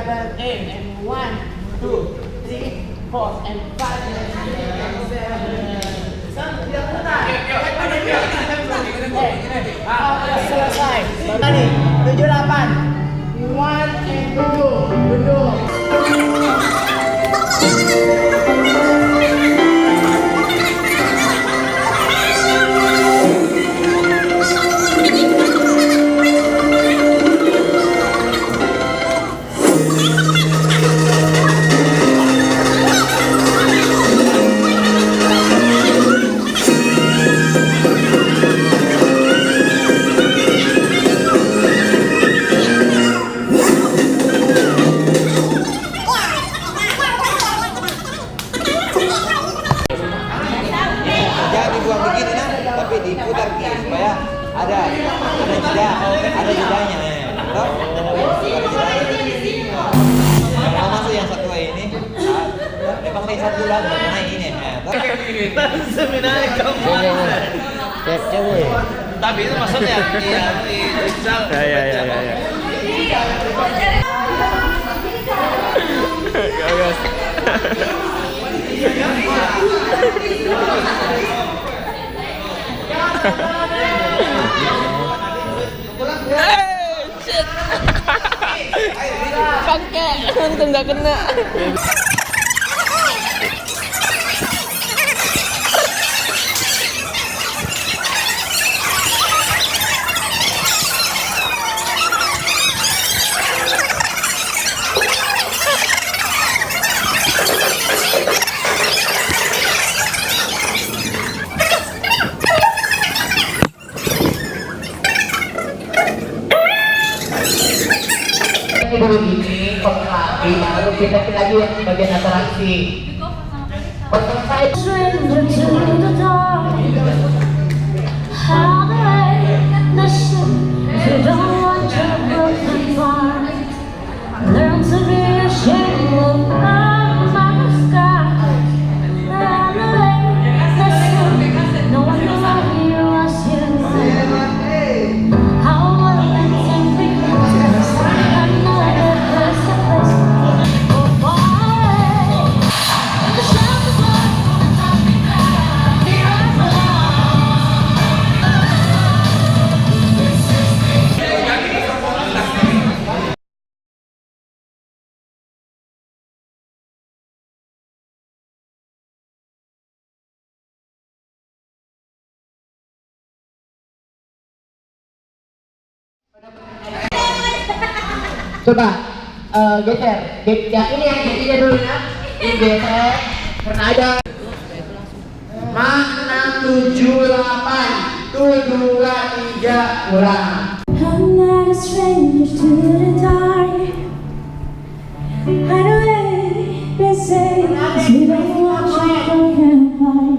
7, 8, and 1, 2, 3, 4, and 5, and 6, and 7. Tidak putar. Selesai. Tadi 7, 8. 1 and 7. Duduk. Diputar supaya ada jedanya toh kalau masuk yang satu ini memang saya satu lagi naik ini seminar kamu tapi itu maksudnya iya gagas shit. Bangke, untung nggak kena. Dulu ini lagi baru kita lagi bagian atraksi. Coba geser, yang ini yang jadinya dulu ya, ini geser, karena ada 5, 6, 7, 8, 2, 3, ulang. I'm not a stranger to the dark. I know they say you don't want you from hellfire.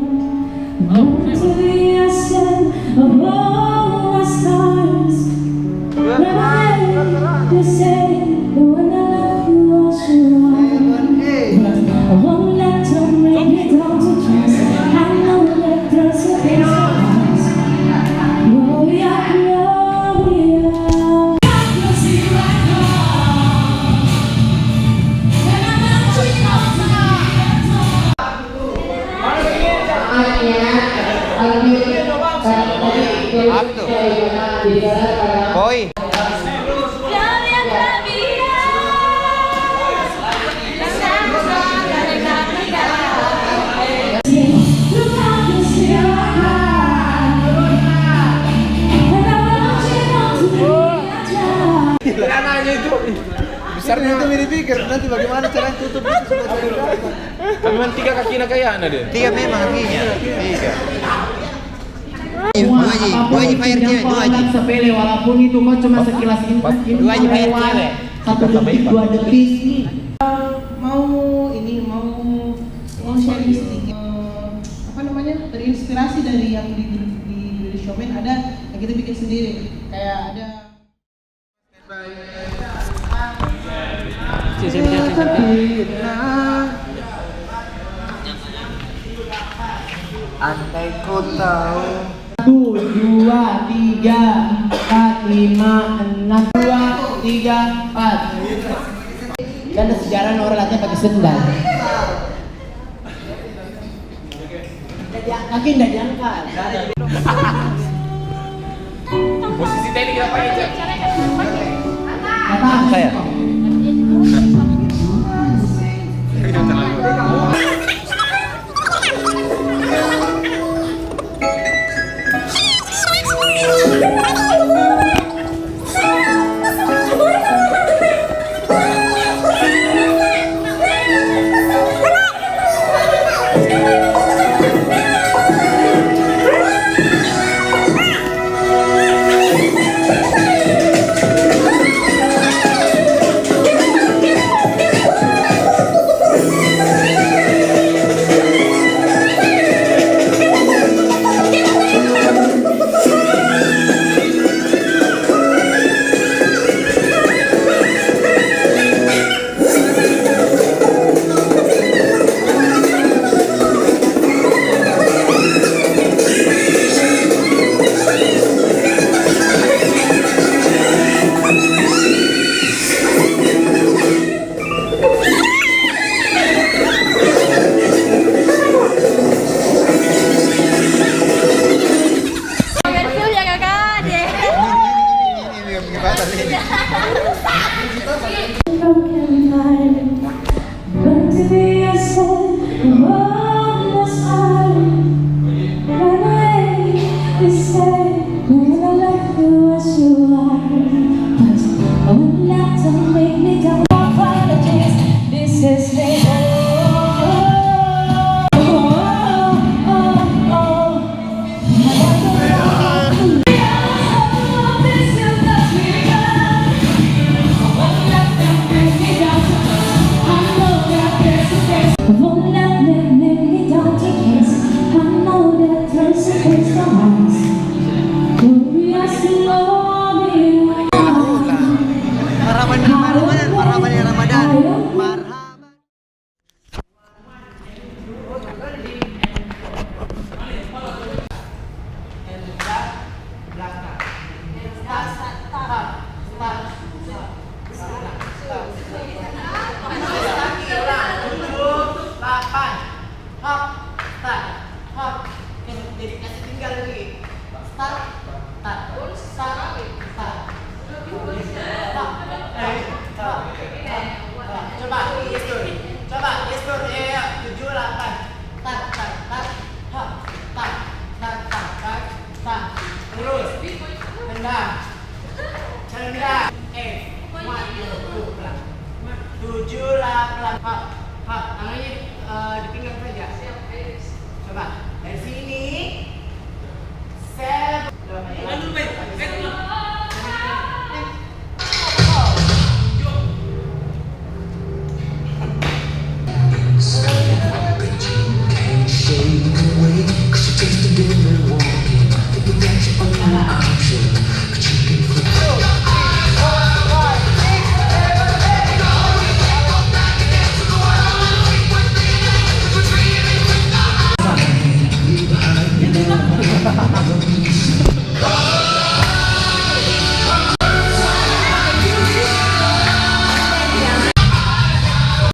Want to be a son of all my stars. They say the one I love you was wrong. I won't let them bring it down to trust. I know that there's a place. Oh yeah, oh yeah. Apa tuh? Koi. Nanya itu besarnya itu mirip pikir nanti bagaimana cara tutup itu memang 3 kaki nak kayak ada dia 3 memang kakinya 3 dua fire cewek 2 aja sepele walaupun itu kok cuma sekilas ini 2 aja fire cewek 1 detik 2 detik mau sharing sedikit apa namanya terinspirasi dari yang di Showman ada yang kita bikin sendiri kayak ada andai ku tahu 1, 2, 3, 4, 5, 6 2, 3, 4 Kan ada sejarah orang latihan pakai sendal. Kaki nggak diangkat. Posisi teknik apa aja? Apa? Saya. broken heart, but to be yourself, this heart. Run away, they say, when I love you as you are. But I wouldn't let them make me down. Apologies, this is me. Tangannya di pinggang saja. Coba dari sini. Set.